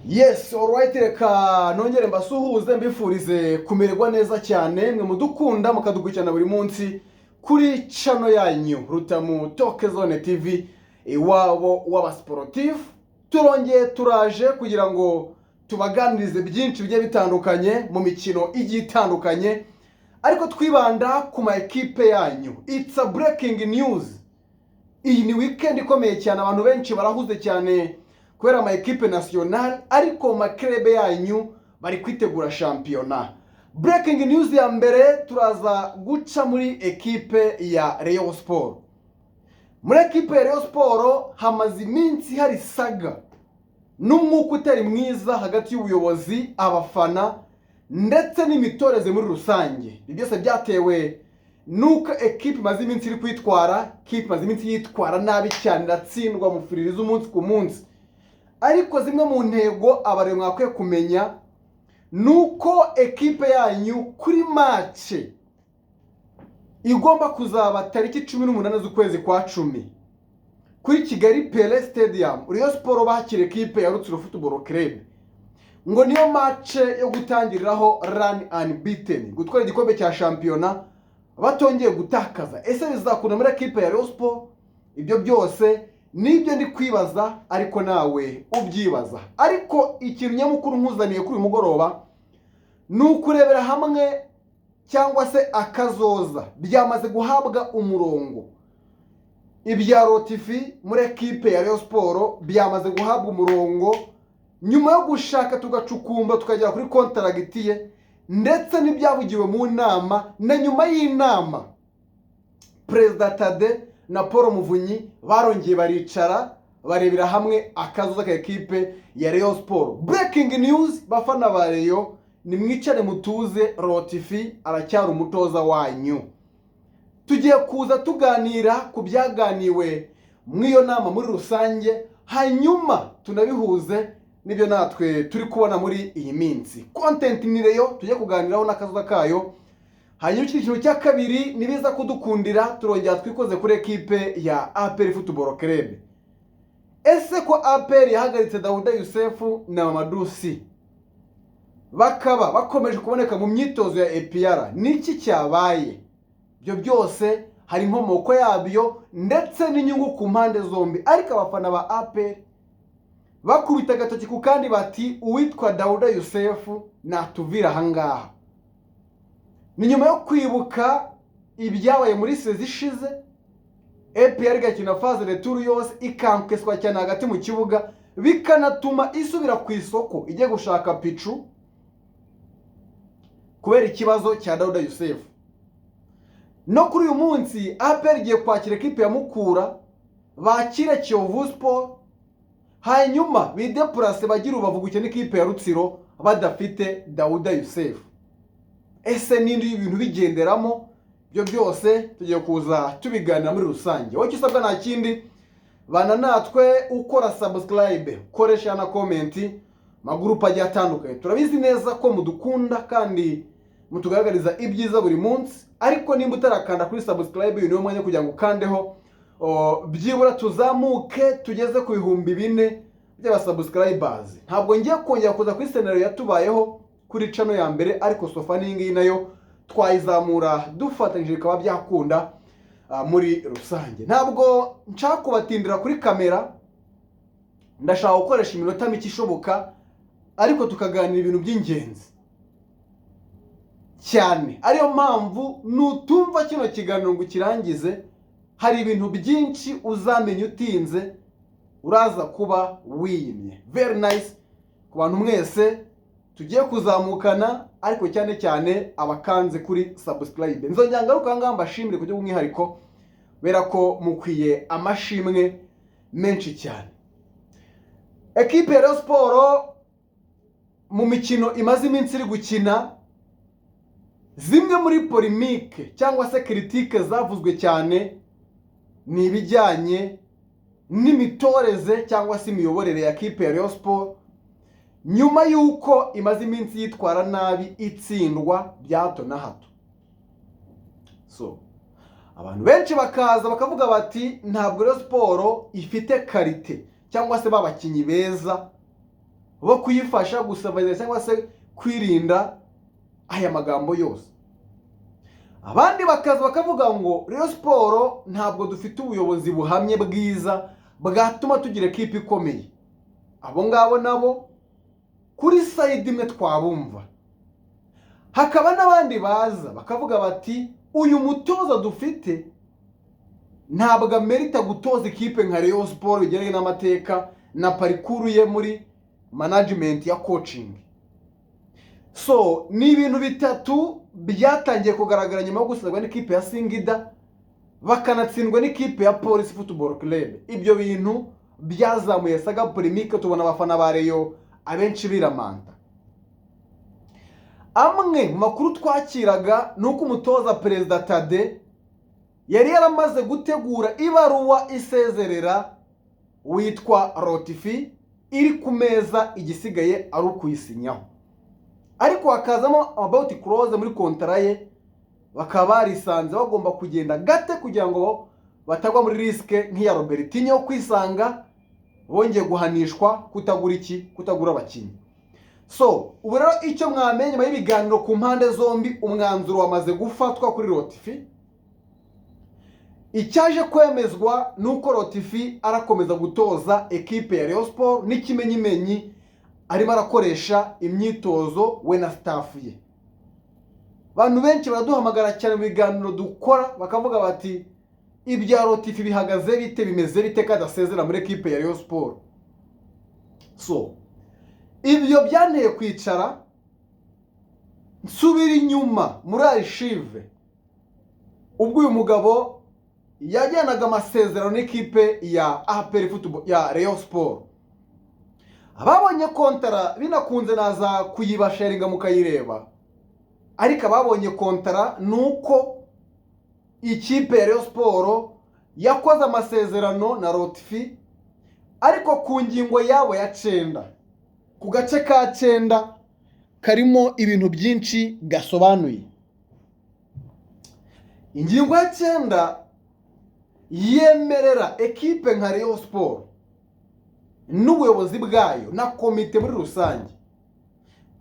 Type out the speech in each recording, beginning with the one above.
Yes, alright, reka nongere mbasuhuze mbifurize kumererwa neza cyane mwe mudukunda mukadukurikirana buri munsi kuri channel yanyu Rutamu Talk Zone TV iwabo w'abasportif. Turongeye turaje kugira ngo tubaganirize byinshi bigiye bitandukanye mu mikino igiye itandukanye, ariko twibanda ku ma equipe yanyu. It's a breaking news. Iyi ni weekend ikomeye cyane, abantu benshi barahuze cyane kubera ama equipe national, ariko makrebe yanyu bari kwitegura shampiyona. Breaking news ya mbere turaza guca muri equipe ya Rayon Sport. Muri equipe ya Rayon Sport hamaze iminsi hari saga n'umwuka utari mwiza hagati y'ubuyobozi, abafana ndetse n'imitoreze muri rusange. Ibi byose byatewe nuko equipe maze iminsi iri kwitwara, equipe maze iminsi yitwara nabi cyane, iratsindwa mu firirizo umunsi ku munsi. Ariko zimwe mu ntego abaremwa mwakwiye kumenya nuko equipe yanyu kuri match igomba kuzaba tariki 18 z'ukwezi kwa 10 kuri Kigali Pele Stadium. Rayon Sport bakira equipe ya Rutsiro Football Club, ngo niyo match yo gutangiriraho run unbeaten, gutwara igikombe cya shampiyona batongeye gutakaza. Ese bizakunda muri equipe ya Rayon Sport? Ibyo byose nibyo ndi kwibaza, ariko nawe ubyibaza. Ariko ikintu nyamukuru nkuzaniye kuri uyu mugoroba ni ukurebera hamwe cyangwa se akazoza byamaze guhabwa umurongo. Ibya Rotifi muri equipe ya Rayon Sport byamaze guhabwa umurongo nyuma yo gushaka tugacukumba tukagera kuri contract ye, ndetse n'ibyavugiwe mu nama. Na nyuma y'inama President Tade na Paul Muvunyi barongeye baricara barebera hamwe akazoza ka equipe ya Rayon Sport. Breaking news bafana ba Rayon, ni mwicare mutuze, Rotifi aracyari umutoza wanyu. Tugiye kuza tuganira ku byaganiwe mw'iyo nama muri rusange, hanyuma tunabihuze nibyo natwe turi kubona muri iyi minsi. Content ni Rayon tujye kuganiraho n'akazoza kayo. Hanyuma ikintu cya kabiri nibiza kudukundira turongera twikoze kuri equipe ya APR Football Club. Ese ko APR yahagaritse Dawuda Yusefu na Mamadou Sy bakaba bakomeje kuboneka mu myitozo ya APR, niki cyabaye? Byo byose hari inkomoko yabyo ndetse n'inyungu ku mpande zombi, ariko abafana ba APR bakubita agatoki ku kandi bati uwitwa Dawuda Yusefu natuvira ahangaha. Ni nyuma yo kwibuka ibyabaye muri sezi ishize, APR igakina phase retour yose ikankeswa cyane hagati mu kibuga, bikanatuma isubira ku isoko ijye gushaka Pichu kubera ikibazo cya Dawuda Yusefu. No kuri uyu munsi APR igiye kwakira equipe ya Mukura, bakire Kiyovu Sport, hanyuma bideplace bagira ubavuguke n'ikipe ya Rutsiro badafite Dawuda Yusefu. Ese nindi ibintu bigenderamo? Byo byose tugiye kuza tubiganira muri rusange. Wowe cyusabwa nta kindi, bana natwe ukora subscribe, koresha na comment magroup agiye atandukanye. Turabizi neza ko mudukunda kandi mutugaragariza ibyiza buri munsi, ariko nimba utarakanda kuri subscribe uyu niwo mwanya kugira ngo ukandeho byibura tuzamuke tugeze ku 4,000 by'aba subscribers. Ntabwo ngiye kongera kuza kuri scenario yatubayeho kuri channel ya mbere, ariko sofa ningi nayo twayizamura dufatanyije bikaba byakunda muri rusange. Ntabwo nshaka kubatindira kuri kamera, ndashaka gukoresha iminota mike ishoboka, ariko tukaganira ibintu by'ingenzi cyane. Ariyo mpamvu nutumva kino kiganiro ngo kirangize, hari ibintu byinshi uzamenye utinze uraza kuba wiyimye. Very nice ku bantu mwese tugiye kuzamukana, ariko cyane cyane abakanze kuri subscribe. Nzongera ngaruka ngamba mbashimire kujya umwihariko, bera ko mukwiye amashimwe menshi cyane. Equipe ya Rayon Sport mu mikino imaze iminsi iri gukina, zimwe muri polemique cyangwa se critique zavuzwe cyane ni ibijyanye n'imitoreze cyangwa se imiyoborere ya equipe ya Rayon Sport nyuma yuko imaze iminsi yitwara nabi, itsindwa bya hato na hato. So abantu benshi bakaza bakavuga bati ntabwo Rayon Sport ifite karite cyangwa se babakinyi beza bo kuyifasha gusabiriza cyangwa se kwirinda aya magambo yose. Abandi bakaza bakavuga ngo Rayon Sport ntabwo dufite ubuyobozi buhamye bwiza bwatuma tugira ekipe ikomeye. Abo ngabo nabo kuri side imwe twabumva. Hakaba n'abandi baza bakavuga bati uyu mutoza dufite ntabwo amerita gutoza ikipe nka Rayon Sport bijyanye n'amateka na parcours ye muri management ya coaching. So ni ibintu bitatu byatangiye kugaragara nyuma yo gusabwa n'ikipe ya Singida bakanatsindwa n'ikipe ya Police Football Club. Ibyo bintu byazamuye saga polemique, tubona abafana ba Rayon abenshi biramanta. Amwe mu makuru twakiraga nuko umutoza Perezida Tade yari yaramaze gutegura ibaruwa isezerera witwa Rotifi iri ku meza, igisigaye ari ukuyisinyaho. Ariko hakazamo about clause muri kontara ye, bakaba barisanze bagomba kugenda gate kugira ngo batagwa muri riske nk'iya Robertinho kwisanga bongeye guhanishwa kutagura abakinnyi. So ubu rero icyo mwamenye muri biganiro ku mpande zombi, umwanzuro wamaze gufatwa kuri Rotifi. Icyaje kwemezwa nuko Rotifi arakomeza gutoza ekipe ya Rayon Sport n'ikimenyimenyi arimo arakoresha imyitozo we na staff ye. Bantu benshi baraduhamagara cyane mu biganiro dukora bakavuga bati ibya Rotifi bihagaze bite, bimeze bite kadasezera muri ekipe ya Rayon Sport. So ibyo byanteye kwicara nsubira inyuma muri archive ubwo uyu mugabo yajyanaga amasezerano n'ikipe ya APR Football ya Rayon Sport. Ababonye kontara binakunze naza kuyibasharinga mukayireba, ariko ababonye kontara nuko ikipe ya Rayon Sport yakoze amasezerano na Rotifi, ariko ku ngingo yabo ya 9, ku gace ka 9 karimo ibintu byinshi gasobanuye. Ingingo ya 9 yemerera ekipe nka Rayon Sport n'ubuyobozi bwayo na komite muri rusange,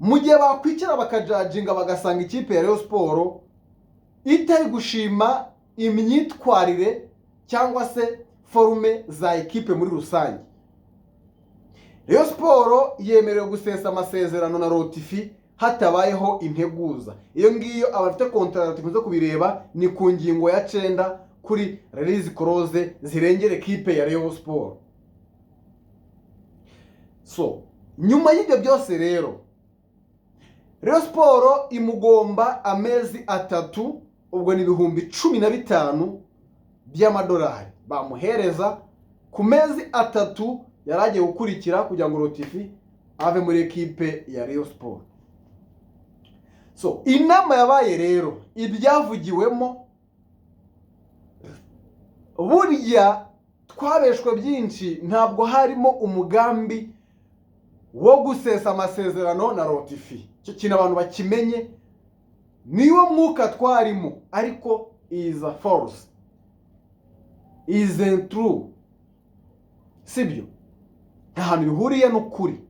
mu gihe bakwikira bakajajinga bagasanga ikipe ya Rayon Sport itari gushima imyitwarire cyangwa se forume za ekipe muri rusange, Rayon Sport yemerewe gusesa amasezerano na Rotifi hatabayeho integuza. Iyo ngiyo abafite contract tukunze kubireba ni ku ngingo ya 9 kuri release clause zirengera ekipe ya Rayon Sport. So nyuma y'ibyo byose rero Rayon Sport imugomba amezi 3, ubwo ni ibihumbi 15 by'amadolari bamuhereza ku mezi 3 yaragiye gukurikira kugira ngo Rotifi ave muri ekipe ya Rayon Sport. So inama yabaye rero ibyavugiwemo burya twabeshwe byinshi, ntabwo harimo umugambi wo gusesa amasezerano na Rotifi. Cyo kintu abantu bakimenye, niwo mwuka twarimo, ariko is a false, isn't true, sibyo, nta hantu bihuriye n'ukuri.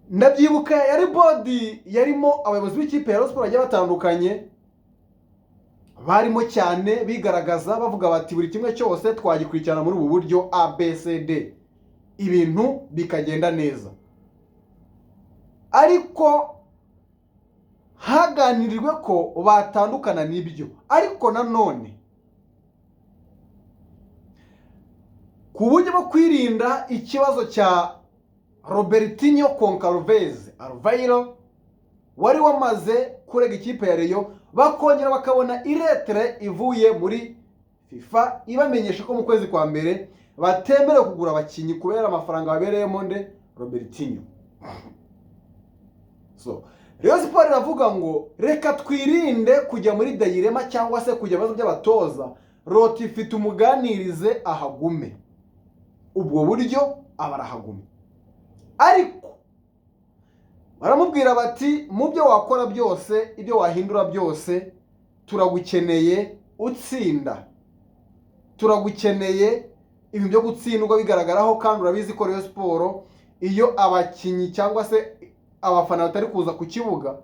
Ndabyibuka yari body yarimo abayobozi b'ikipe ya Rayon Sport bagiye batandukanye, barimo cyane bigaragaza bavuga bati buri kimwe cyose twagikurikirana muri ubu buryo ABCD, ibintu bikagenda neza. Ariko haganirirwe ko batandukana n'ibyo, ariko nanone ku buryo bwo kwirinda ikibazo cya Robertinho Concalves Alvairo wari wamaze kurega ikipe ya Rayon, bakongera bakabona iretere ivuye muri FIFA ibamenyesha ko mu kwezi kwa mbere batemerewe kugura abakinnyi kubera amafaranga babereyemo nde Robertinho. So Rayon Sport iravuga ngo reka twirinde kujya muri dayirema cyangwa se kujya bazo by'abatoza, Rotifi tumuganirize ahagume, ubwo buryo abarahagume. Ariko baramubwira bati mu byo wakora byose, ibyo wahindura byose, turagukeneye utsinda, turagukeneye ibintu byo gutsindwa bigaragaraho, kandi urabizi ko Rayon Sport iyo abakinnyi cyangwa se abafana batari kuza ku kibuga,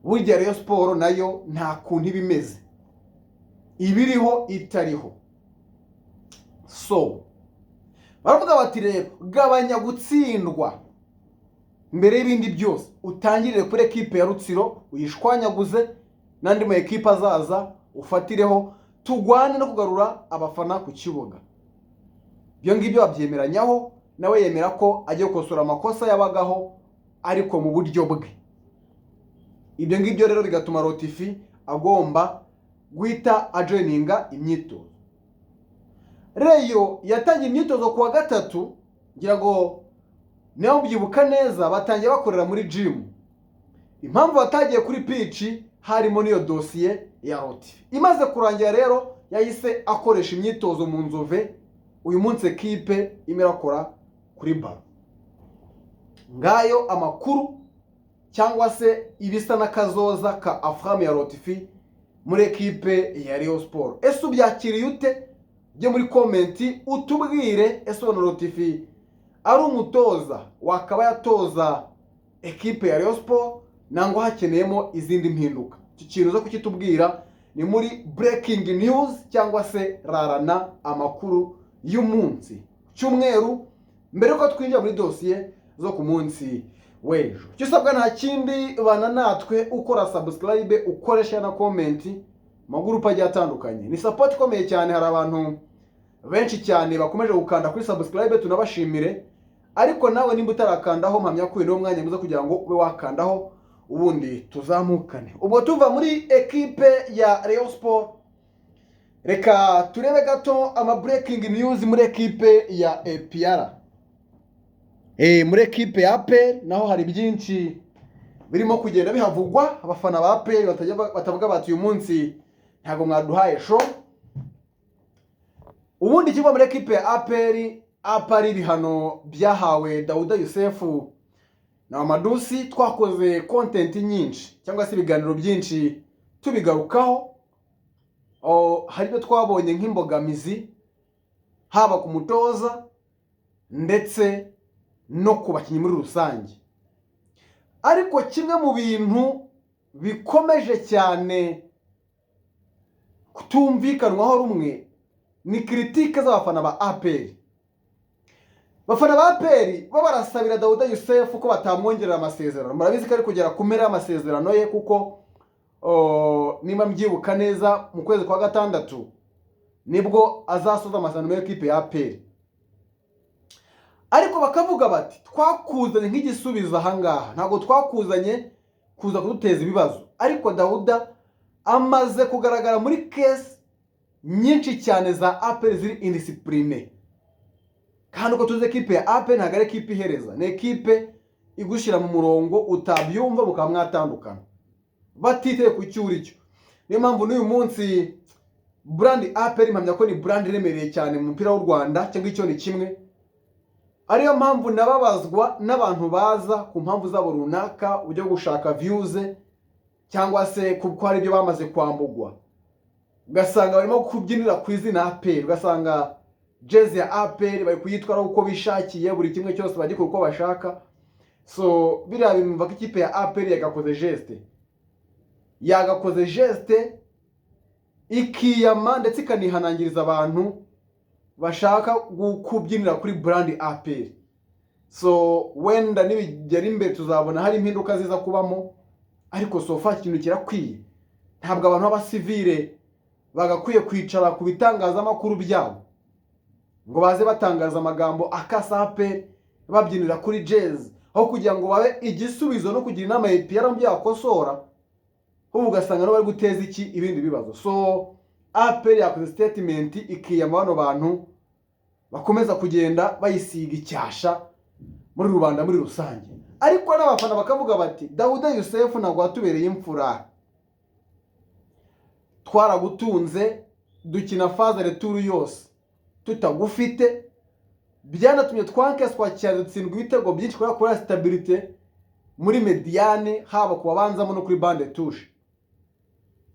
burya Rayon Sport nayo nta kuntu iba imeze, ibiriho itariho. So baravuga bati rero gabanya gutsindwa mbere y'ibindi byose, utangirire kuri ekipe ya Rutsiro uyishwanyaguze, n'andi ma ekipe azaza ufatireho, tugwane no kugarura abafana ku kibuga. Ibyo ngibyo babyemeranyaho, nawe yemera ko agiye gukosora amakosa yabagaho ariko mu buryo bwe. Ibyo ngibyo rero bigatuma Rotifi agomba guhita ajoininga imyitozo. Reyo yatangiye imyitozo kuwa gatatu, ngira ngo niyo mbyibuka neza, batangiye bakorera muri gym. Impamvu batagiye kuri pitch harimo niyo dosiye ya Rotifi. Imaze kurangira rero yahise akoresha imyitozo mu Nzove. Uyu munsi ekipe imirakora kuri baro. Ngayo amakuru cyangwa se ibisa n'akazoza ka Afram ya Rotifi muri ekipe ya Rayon Sport. Ese ubyakiriye ute? Jye muri komenti utubwire, ese ubona Rotifi ari umutoza wakaba yatoza ekipe ya Rayon Sport nangwa hakeneyemo izindi mpinduka? Iki kintu zo kukitubwira ni muri breaking news cyangwa se rarana amakuru y'umunsi cyumweru, mbere ko twinjira muri dosiye zo ku munsi w'ejo. Icyo usabwa nta kindi, bana natwe ukora subscribe, ukoresha na comment magurupa agiye atandukanye. Ni support ikomeye cyane, hari abantu benshi cyane bakomeje gukanda kuri subscribe, tunabashimire. Ariko nawe nimba utarakandaho, mpamya ko uyu mwanya mwiza kugira ngo ube wakandaho ubundi tuzamukane. Ubwo tuva muri ekipe ya Rayon Sport, reka turebe gato ama breaking news muri ekipe ya APR. Muri ekipe ya APR naho hari byinshi birimo kugenda bihavugwa. Abafana ba APR batavuga bati uyu munsi ntago mwaduhaye show. Ubundi kiba muri ekipe ya APR ibihano byahawe Dauda Yusefu na Amadusi. Twakoze content nyinshi cyangwa se ibiganiro byinshi tubigarukaho. Hari ibyo twabonye nk'imbogamizi haba ku mutoza ndetse no ku bakinnyi muri rusange. Ariko kimwe mu bintu bikomeje cyane kutumvikanwaho rumwe ni critique z'abafana ba APR. Bafana ba APR bo barasabira Dauda Yusefu ko batamwongerera amasezerano. Murabizi ko ari kugera ku mpera y'amasezerano ye, kuko nimba mbyibuka neza mu kwezi kwa gatandatu nibwo azasoza amasezerano y'ekipe ya APR. Ariko bakavuga bati twakuzanye nk'igisubizo ahangaha, ntabwo twakuzanye kuza kuduteza ibibazo. Ariko Dauda amaze kugaragara muri case nyinshi cyane za APR ziri indiscipline, kandi uko tuzi ekipe ya APR ntabwo ari ekipe ihereza, ni ekipe igushyira mu murongo utabyumva mukaba mwatandukana batiteye ku cyuricyo. Niyo mpamvu n'uyu munsi brand APR impamya ko ni brand iremereye cyane mu mupira w'u Rwanda, cyangwa icyo ni kimwe. Ariyo mpamvu nababazwa n'abantu baza ku mpamvu zabo runaka, ujya gushaka views cyangwa se kuko hari ibyo bamaze kwambugwa, ugasanga barimo kubyinira ku izina APR, ugasanga jezi ya APR bari kuyitwara uko bishakiye, buri kimwe cyose bagikora uko bashaka. So biriya bimva ko ikipe ya APR yagakoze geste ikiyama ndetse ikanihanangiriza abantu bashaka kubyinira kuri brand APR. So wenda nibigera imbere tuzabona hari impinduka ziza kubamo, ariko so far ikintu kirakwiye. Ntabwo abantu b'abasivile bagakwiye kwicara ku bitangazamakuru byabo ngo baze batangaza amagambo akasa APR babyinira kuri jazz, aho kugira ngo babe igisubizo no kugira inama APR mu byakosora, ubu ugasanga no bari guteza iki ibindi bibazo. So APR yakoze statement ikiyama bano bantu bakomeza kugenda bayisiga icyasha muri rubanda muri rusange. Ariko n'abafana bakavuga bati Dauda Yusefu ntabwo watubereye imfura, twaragutunze dukina phase retour yose tutagufite, byanatumye twankeswa cyane dutsindwa ibitego byinshi kuri stabilité muri mediane, haba ku babanzamo no kuri bande touche,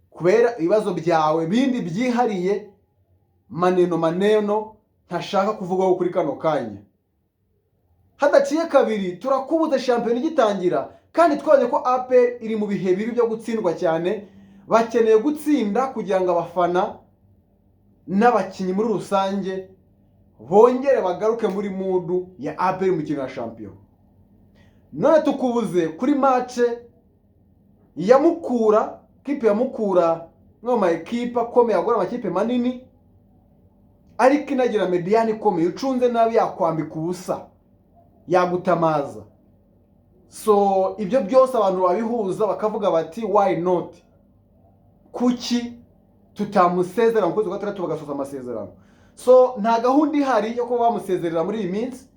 kubera ibibazo byawe bindi byihariye maneno ntashaka kuvugaho kuri kano kanya. hadaciye kabiri turakubuze shampiyona igitangira, kandi twabonye ko APR iri mu bihe bibi byo gutsindwa cyane. Bakeneye gutsinda kugira ngo abafana n'abakinnyi muri rusange bongere bagaruke muri mudu ya APR mu kintu ya shampiyona. None tukubuze kuri match ya Mukura, kipe ya Mukura no ma ekipa akomeye agora amakipe manini, ariko inagira mediane ikomeye, ucunze nabi yakwambika ubusa, yagutamaza. So ibyo byose abantu babihuza bakavuga bati why not, kuki tutamusezerana mu kwezi kwa 3 bagasoza amasezerano. So nta gahunda ihari yo kuba bamusezerera muri iyi minsi,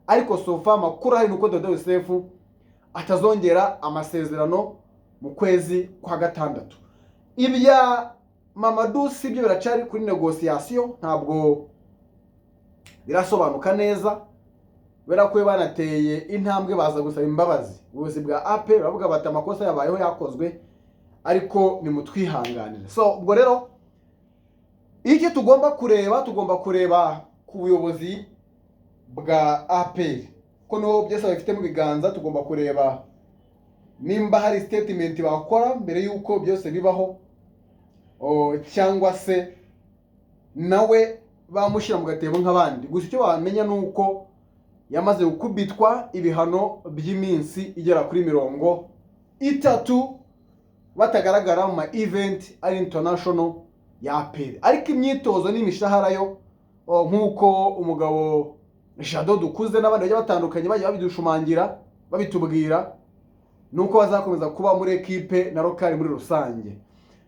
ariko sofa makuru hari nuko Dodo Joseph atazongera amasezerano mu kwezi kwa 6. Ibya Mamadou si byo biracari kuri negotiation, ntabwo birasobanuka neza. Berakwe banateye intambwe baza gusaba imbabazi ubuyobozi bwa APR, bavuga bati amakosa yabayeho yakozwe, ariko ni mutwihanganire. So ubwo rero iki tugomba kureba ku buyobozi bwa APR, ko no byose bafite mu biganza. Tugomba kureba nimba hari statement bakora mbere yuko byose bibaho, cyangwa se nawe bamushyira mu gatebo nk'abandi. Gusa icyo bamenya nuko yamaze gukubitwa ibihano by'iminsi igera kuri 30 batagaragara mu ma event ari international ya APR. Ariko imyitozo n'imishahara yo nk'uko umugabo Jado Dukuze n'abandi bajya batandukanye bajya babidushumangira babitubwira, nuko bazakomeza kuba muri ekipe na lokali muri rusange.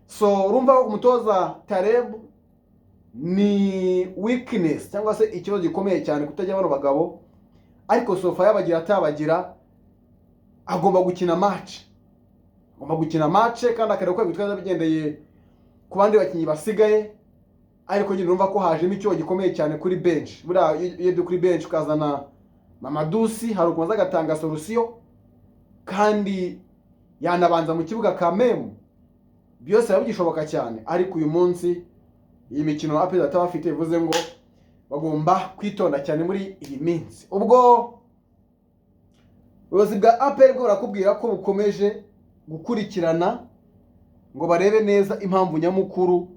So urumva umutoza Taleb ni weakness cyangwa se ikibazo gikomeye cyane kutajya bano bagabo, ariko sofa yabagira atabagira agomba gukina match. Kandi akareba ko bitwaza bigendeye ku bandi bakinyi basigaye, ariko nyine urumva ko hajemo icyo gikomeye cyane kuri bench. Bura iyo kuri bench ukazana Mamadou hari ukumaza agatanga solution, kandi yanabanza mu kibuga kamemu, byose yabigishoboka cyane. Ariko uyu munsi iyi mikino APR atabafite, bivuze ngo bagomba kwitonda cyane muri iyi minsi. Ubwo ubuyobozi bwa APR bwo barakubwira ko bukomeje gukurikirana ngo barebe neza impamvu nyamukuru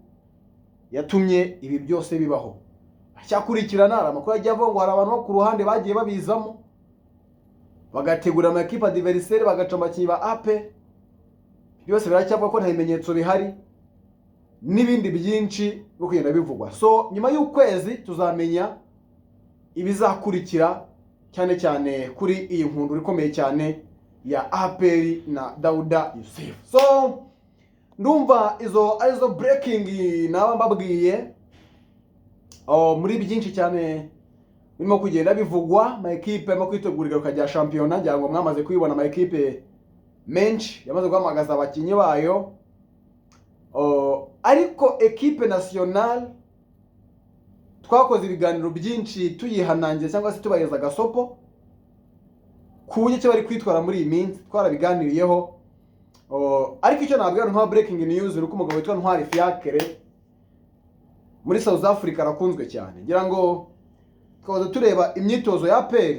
yatumye ibi byose bibaho. Cyakurikirana amakuru ajya avuga ngo hari abantu bo ku ruhande bagiye babizamo bagategura ama equipe adversaire bagaca abakinnyi ba APR. Byose biracyavuga ko nta bimenyetso bihari, n'ibindi byinshi byo kugenda bivugwa. So nyuma y'ukwezi tuzamenya ibizakurikira, cyane cyane kuri iyi nkundura ikomeye cyane ya APR na Dauda Yusuf. So ndumva izo arizo breaking naba mbabwiye muri byinshi cyane birimo kugenda bivugwa. Ma equipe arimo kwitegurira ukajya shampiyona, ngira ngo mwamaze kwibona ama equipe menshi yamaze guhamagaza abakinnyi bayo. Ariko equipe nationale twakoze ibiganiro byinshi tuyihanangiye cyangwa se tubayeza gasopo ku buryo cyo bari kwitwara muri iyi minsi, twarabiganiriyeho. Ariko icyo nabwira nka breaking news uko umugabo witwa Ntwari Fiacre muri South Africa arakunzwe cyane. Ngira ngo twaza tureba imyitozo ya APR,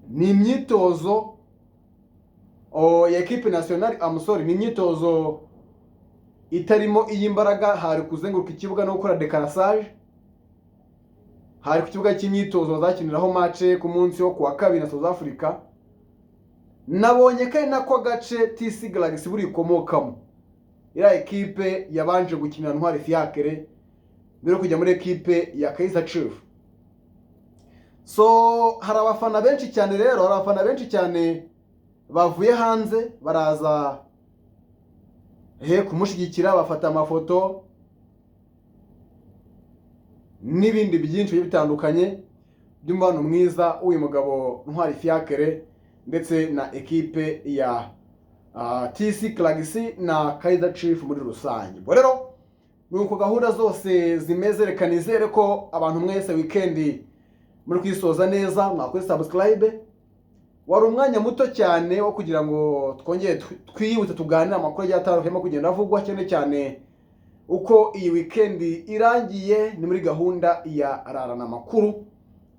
ni imyitozo ya equipe nationale amusori, ni imyitozo itarimo iyimbaraga. Hari kuzenguruka ikibuga no gukora decarasage, hari ku kibuga cy'imyitozo bazakiniraho match ku munsi wo kuwa 2 na South Africa. Nabonye kandi nako gace TC Galaxy buri komokamo ira equipe yabanje gukinira Ntwari Fiacre mbere kujya muri equipe ya Kaizer Chiefs. So hari abafana benshi cyane rero, hari abafana benshi cyane bavuye hanze baraza kumushyigikira, bafata amafoto n'ibindi byinshi bitandukanye by'umubano mwiza uyu mugabo Ntwari Fiacre ndetse na equipe ya TC Galaxy na Kaizer Chiefs muri rusange. Rero nuko gahunda zose zimeze, reka nizere ko abantu mwese weekend muri kwisoza neza, mwakoze subscribe. Wari umwanya muto cyane wo kugira ngo twongere twiyibutse tuganira amakuru y'atandukanye kugenda avugwa, cyane uko iyi weekend irangiye. Ni muri gahunda ya rarana makuru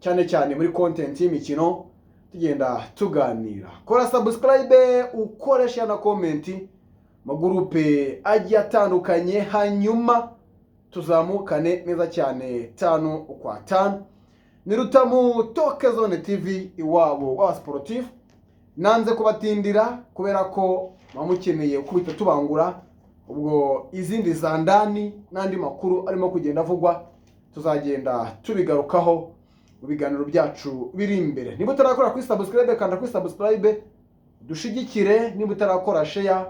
cyane cyane muri content y'imikino tugenda tuganira. Kora subscribe, ukoresha na comment mu groupe agiye atandukanye, hanyuma tuzamukane neza cyane 5 kwa 5. Ni Rutamu Toke Zone TV, iwabo wa sportif. Nanze kubatindira kubera ko bamukeneye kubita tubangura, ubwo izindi za ndani n'andi makuru arimo kugenda avugwa tuzagenda tubigarukaho mu biganiro byacu biri imbere. Niba utarakora kuri subscribe, kanda kuri subscribe, dushigikire. Niba utarakora share,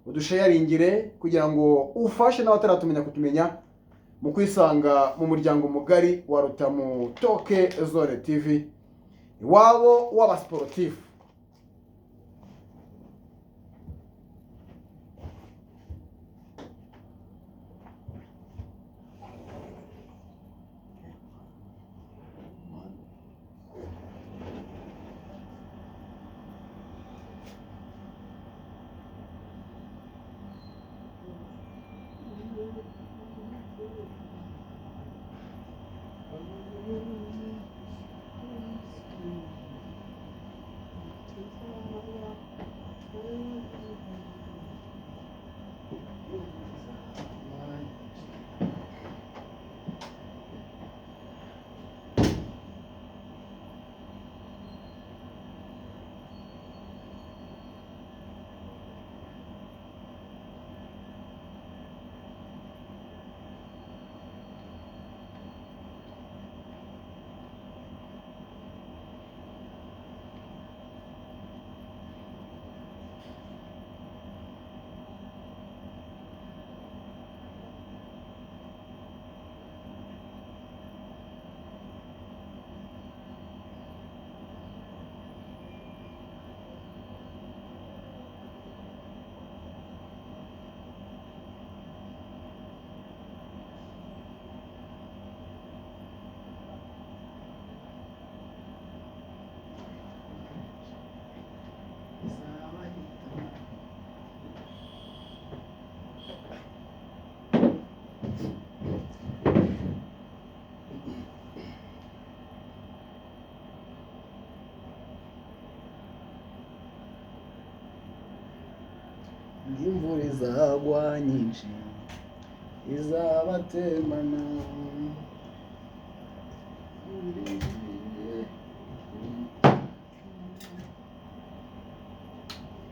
udusharingire kugira ngo ufashe n'abataratumenya kutumenya mu kwisanga mu muryango mugari wa Rutamu Toke Zone TV, iwabo w'abasportif. Imvura izagwa nyinshi izabatemana,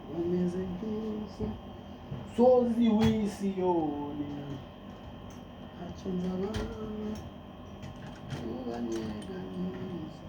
bameze nk'umusozi w'Isiyoni, ntacyo nzabana ubanyeganyiriza.